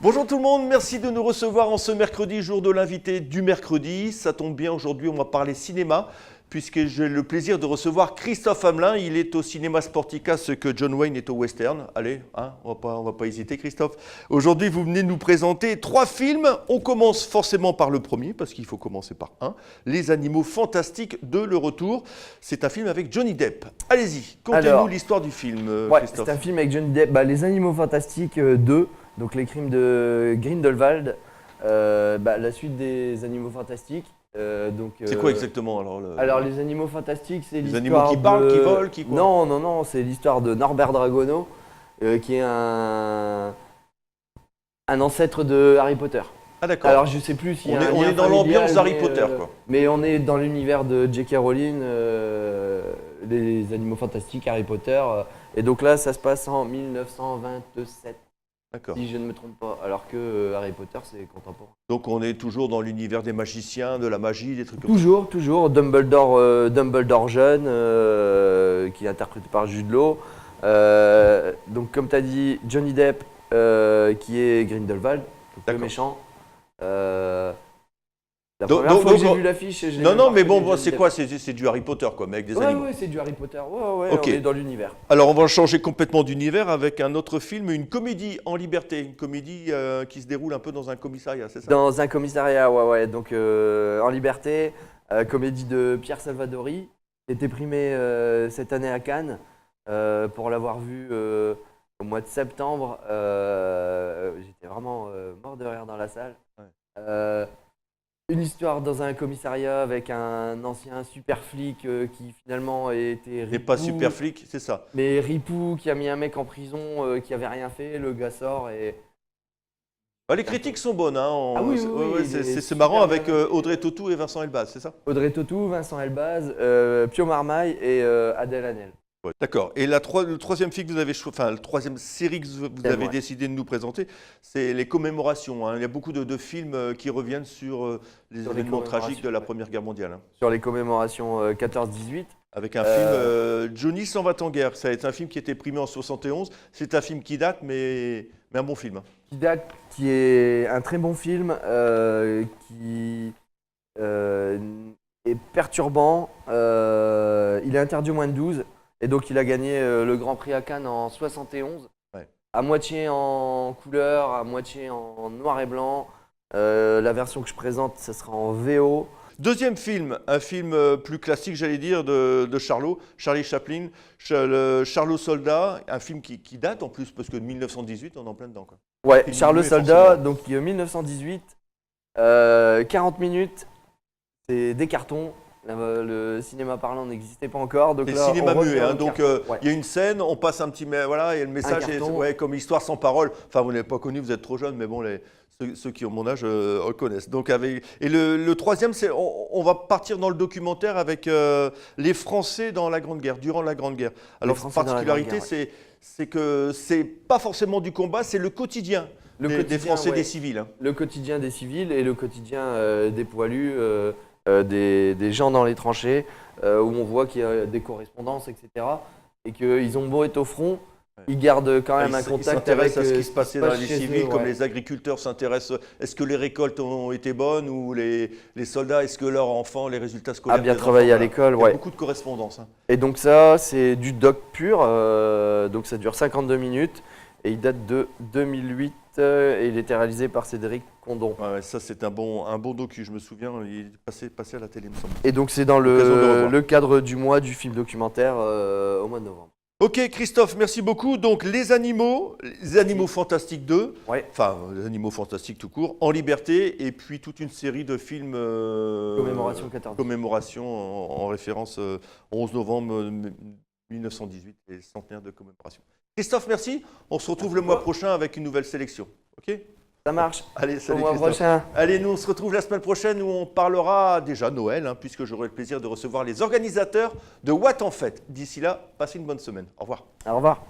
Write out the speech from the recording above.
Bonjour tout le monde, merci de nous recevoir en ce mercredi, jour de l'invité du mercredi. Ça tombe bien, aujourd'hui on va parler cinéma, puisque j'ai le plaisir de recevoir Christophe Hamelin. Il est au cinéma Sportica, ce que John Wayne est au western. Allez, hein, on va pas hésiter Christophe. Aujourd'hui vous venez nous présenter 3 films. On commence forcément par le premier, parce qu'il faut commencer par un. Les Animaux Fantastiques de Le Retour. C'est un film avec Johnny Depp. Allez-y, contez-nous l'histoire du film, Christophe. C'est un film avec Johnny Depp, Les Animaux Fantastiques 2. Donc les crimes de Grindelwald, la suite des Animaux Fantastiques. C'est quoi exactement alors les Animaux Fantastiques, c'est l'histoire Les animaux qui parlent, qui volent, qui quoi? Non, c'est l'histoire de Norbert Dragono, qui est un ancêtre de Harry Potter. Ah d'accord. Alors je sais plus si on est dans l'ambiance d'Harry Potter quoi. Mais on est dans l'univers de J.K. Rowling, les Animaux Fantastiques, Harry Potter. Et donc là, ça se passe en 1927. Si je ne me trompe pas, alors que Harry Potter c'est contemporain. Donc on est toujours dans l'univers des magiciens, de la magie, des trucs comme ça. Toujours. Dumbledore jeune, qui est interprété par Jude Law. Donc comme tu as dit, Johnny Depp, qui est Grindelwald, le méchant. La première fois que j'ai vu l'affiche, non, mais bon, c'est quoi? C'est du Harry Potter, quoi, mais avec des animaux. Ouais, c'est du Harry Potter. Ouais, okay. On est dans l'univers. Alors, on va changer complètement d'univers avec un autre film, une comédie en liberté, une comédie qui se déroule un peu dans un commissariat, c'est ça? Dans un commissariat, ouais. Donc, en liberté, comédie de Pierre Salvadori, qui a été primée cette année à Cannes, pour l'avoir vu au mois de septembre. J'étais vraiment mort de rire dans la salle. Ouais. Une histoire dans un commissariat avec un ancien super flic qui finalement était ripou. Et pas super flic, c'est ça. Mais ripou qui a mis un mec en prison qui avait rien fait, le gars sort et... Les critiques sont bonnes, hein. Oui, c'est marrant avec Audrey Tautou et Vincent Elbaz, c'est ça? Audrey Tautou, Vincent Elbaz, Pio Marmaille et Adèle Haenel. Ouais, d'accord. Et le troisième film que vous avez la troisième série que vous avez décidé de nous présenter, c'est les commémorations. Hein. Il y a beaucoup de films qui reviennent sur les événements tragiques de la Première Guerre mondiale. Hein. Sur les commémorations 14-18. Avec un film Johnny s'en va en guerre. Ça a été un film qui a été primé en 71. C'est un film qui date, mais un bon film. Qui date, qui est un très bon film, qui est perturbant. Il est interdit au moins de 12. Et donc il a gagné le Grand Prix à Cannes en 71, à moitié en couleur, à moitié en noir et blanc. La version que je présente, ça sera en VO. Deuxième film, un film plus classique, j'allais dire, de Charlie Chaplin, Charlot Soldat, un film qui date en plus, parce que de 1918, on est en plein dedans. Quoi. Ouais, Charlot Soldat, donc 1918, 40 minutes, c'est des cartons. Le cinéma parlant n'existait pas encore. Donc le cinéma muet, hein, donc il y a une scène, on passe un petit... Voilà, et le message est comme Histoire sans parole. Enfin, vous n'avez pas connu, vous êtes trop jeune, mais bon, ceux qui ont mon âge reconnaissent. Donc, et le troisième, c'est on va partir dans le documentaire avec les Français dans la Grande Guerre, durant la Grande Guerre. Alors, la particularité, c'est que c'est pas forcément du combat, c'est le quotidien des Français, des civils. Hein. Le quotidien des civils et le quotidien des poilus. Des gens dans les tranchées, où on voit qu'il y a des correspondances, etc. Et qu'ils ont beau être au front, ils gardent quand même un contact avec ce qui se passait dans les civils, comme les agriculteurs s'intéressent. Est-ce que les récoltes ont été bonnes ou les soldats, est-ce que leurs enfants, les résultats scolaires... A bien travaillé à l'école, Il y a beaucoup de correspondances. Hein. Et donc ça, c'est du doc pur, donc ça dure 52 minutes. Et il date de 2008 et il était réalisé par Cédric Condon. Ouais, ça c'est un bon docu, je me souviens, il est passé à la télé, il me semble. Et donc c'est dans le cadre du mois du film documentaire au mois de novembre. Ok Christophe, merci beaucoup. Donc les animaux fantastiques 2, enfin les animaux fantastiques tout court, en liberté, et puis toute une série de films commémoration en référence au 11 novembre 1918, les centenaires de commémoration. Christophe, merci. On se retrouve le mois prochain avec une nouvelle sélection. Ok ? Ça marche. Allez, salut au mois Christophe. Prochain. Allez, nous on se retrouve la semaine prochaine où on parlera déjà Noël, hein, puisque j'aurai le plaisir de recevoir les organisateurs de What en Fête. D'ici là, passez une bonne semaine. Au revoir. Au revoir.